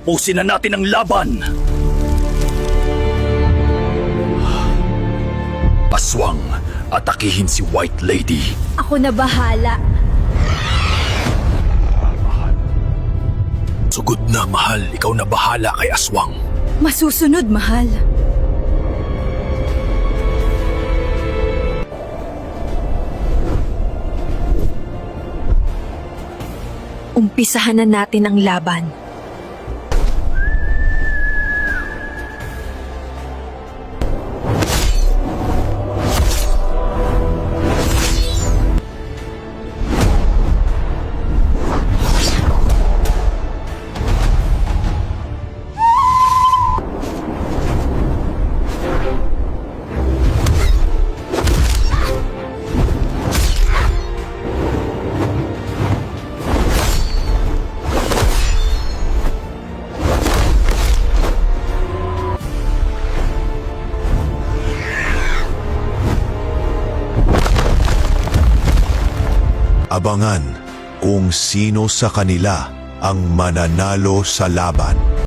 Tapusin na natin ang laban! Aswang, atakihin si White Lady. Ako na bahala. Sugod na, mahal. Ikaw na bahala kay Aswang. Masusunod, mahal. Umpisahan na natin ang laban. Abangan kung sino sa kanila ang mananalo sa laban.